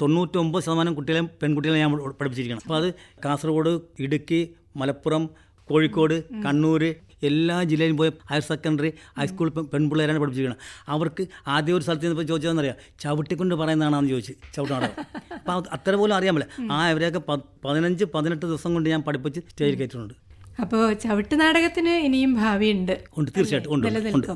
99% പെൺകുട്ടികളെ ഞാൻ പഠിപ്പിച്ചിരിക്കണം. അപ്പോൾ അത് കാസർഗോഡ്, ഇടുക്കി, മലപ്പുറം, കോഴിക്കോട്, കണ്ണൂർ എല്ലാ ജില്ലയിലും പോയി ഹയർ സെക്കൻഡറി, ഹൈസ്കൂൾ പെൺപിള്ളേരാണ് പഠിപ്പിച്ചിരിക്കണം. അവർക്ക് ആദ്യം ഒരു സ്ഥലത്ത് നിന്ന് ചോദിച്ചതെന്നറിയാം, ചവിട്ടിക്കൊണ്ട് പറയുന്നതാണെന്ന് ചോദിച്ചു ചവിട്ട് നാടകം. അപ്പോൾ അത്ര പോലും അറിയാൻ പറ്റില്ല. അവരെയൊക്കെ 15-18 ദിവസം കൊണ്ട് ഞാൻ പഠിപ്പിച്ച് സ്റ്റേജിൽ കയറ്റിട്ടുണ്ട്. അപ്പോൾ ചവിട്ട് നാടകത്തിന് ഇനിയും ഭാവിയുണ്ട്. തീർച്ചയായിട്ടും ഉണ്ട്.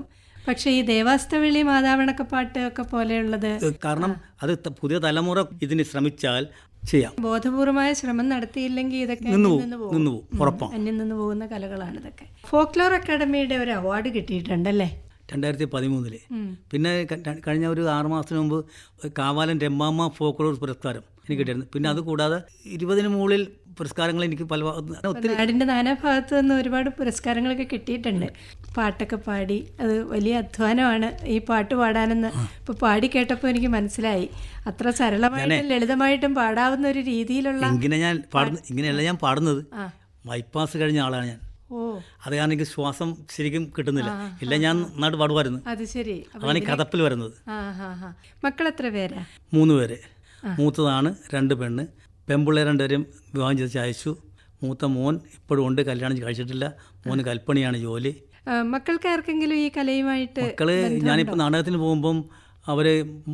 പക്ഷേ ഈ ദേവാസ്തവിളി, മാതാവണക്കപ്പാട്ട് ഒക്കെ പോലെയുള്ളത്, കാരണം അത് പുതിയ തലമുറ ഇതിന് ശ്രമിച്ചാൽ ചെയ്യാം. ബോധപൂർവമായ ശ്രമം നടത്തിയില്ലെങ്കിൽ ഇതൊക്കെ അന്യം നിന്ന് പോകുന്ന കലകളാണ് ഇതൊക്കെ. ഫോക്ലോർ അക്കാദമിയുടെ ഒരു അവാർഡ് കിട്ടിയിട്ടുണ്ടല്ലേ 2013. പിന്നെ കഴിഞ്ഞ ഒരു 6 മാസത്തിന് മുമ്പ് കാവാലൻ രമ്മാമ്മ ഫോക്ലോർ പുരസ്കാരം എനിക്ക് കിട്ടിയിരുന്നു. പിന്നെ അത് കൂടാതെ 20-ന് മുകളിൽ പുരസ്കാരങ്ങൾ എനിക്ക് ഒത്തിരി നാടിൻ്റെ നാനാഭാഗത്തു നിന്ന് ഒരുപാട് പുരസ്കാരങ്ങളൊക്കെ കിട്ടിയിട്ടുണ്ട്. പാട്ടൊക്കെ പാടി, അത് വലിയ അധ്വാനമാണ് ഈ പാട്ട് പാടാനെന്ന് ഇപ്പോൾ പാടി കേട്ടപ്പോൾ എനിക്ക് മനസ്സിലായി. അത്ര സരളമായിട്ടും ലളിതമായിട്ടും പാടാവുന്ന ഒരു രീതിയിലുള്ള ഇങ്ങനെയല്ല ഞാൻ പാടുന്നത്. ബൈപ്പാസ് കഴിഞ്ഞ ആളാണ് ഞാൻ. അത് കാരണം എനിക്ക് ശ്വാസം ശരിക്കും കിട്ടുന്നില്ല. ഇല്ല ഞാൻ നന്നായിട്ട് പാടുമായിരുന്നു. അത് ശരി. അതാണ് ഈ കഥപ്പിൽ വരുന്നത്. മക്കൾ എത്ര പേരാ? 3 പേര്. മൂത്തതാണ് 2 പെണ്ണ്. പെൺപിള്ളേർ 2 പേരും വിവാഹം ചെയ്ത് അയച്ചു. മൂത്ത മോൻ ഇപ്പോഴും ഉണ്ട്, കല്യാണം കഴിച്ചിട്ടില്ല. മോന് കൽപ്പണിയാണ് ജോലി. മക്കൾക്ക് ആർക്കെങ്കിലും ഈ കലയുമായിട്ട് മക്കള് ഞാനിപ്പോൾ നാടകത്തിന് പോകുമ്പം അവർ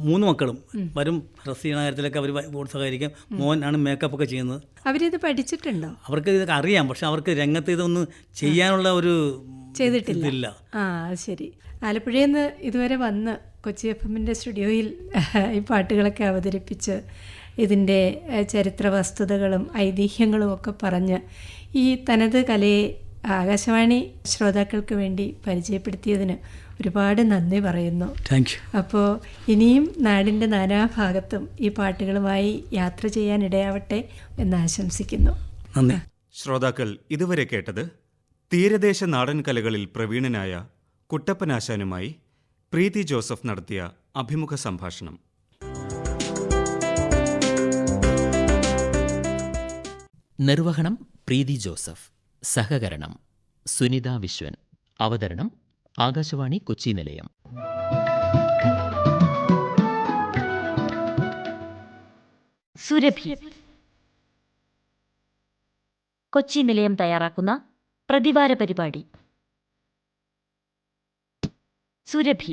3 മക്കളും വരും. ഡ്രസ് ചെയ്യണ കാര്യത്തിലൊക്കെ അവർ സഹകരിക്കും. മോനാണ് മേക്കപ്പ് ഒക്കെ ചെയ്യുന്നത്. അവരിത് പഠിച്ചിട്ടുണ്ടോ? അവർക്ക് ഇതൊക്കെ അറിയാം, പക്ഷെ അവർക്ക് രംഗത്ത് ഇതൊന്നും ചെയ്യാനുള്ള ഒരു ചെയ്തിട്ടില്ല. ശരി. ആലപ്പുഴയിൽ നിന്ന് ഇതുവരെ വന്ന് കൊച്ചി FM-ന്റെ സ്റ്റുഡിയോയിൽ ഈ പാട്ടുകളൊക്കെ അവതരിപ്പിച്ച് ഇതിൻ്റെ ചരിത്ര വസ്തുതകളും ഐതിഹ്യങ്ങളും ഒക്കെ പറഞ്ഞ് ഈ തനത് കലയെ ആകാശവാണി ശ്രോതാക്കൾക്ക് വേണ്ടി പരിചയപ്പെടുത്തിയതിന് ഒരുപാട് നന്ദി പറയുന്നു. Thank you. അപ്പോൾ ഇനിയും നാടിൻ്റെ നാനാഭാഗത്തും ഈ പാട്ടുകളുമായി യാത്ര ചെയ്യാൻ ഇടയാവട്ടെ എന്ന് ആശംസിക്കുന്നു. നന്ദി. ശ്രോതാക്കൾ ഇതുവരെ കേട്ടത് തീരദേശ നാടൻ കലകളിൽ പ്രവീണനായ കുട്ടപ്പനാശാനുമായി പ്രീതി ജോസഫ് നടത്തിയ അഭിമുഖ സംഭാഷണം. നിർവഹണം പ്രീതി ജോസഫ്. സഹകരണം സുനിത വിശ്വൻ. അവതരണം ആകാശവാണി കൊച്ചി നിലയം. സുരഭി കൊച്ചി നിലയം തയ്യാറാക്കുന്ന പ്രതിവാര പരിപാടി. സുരഭി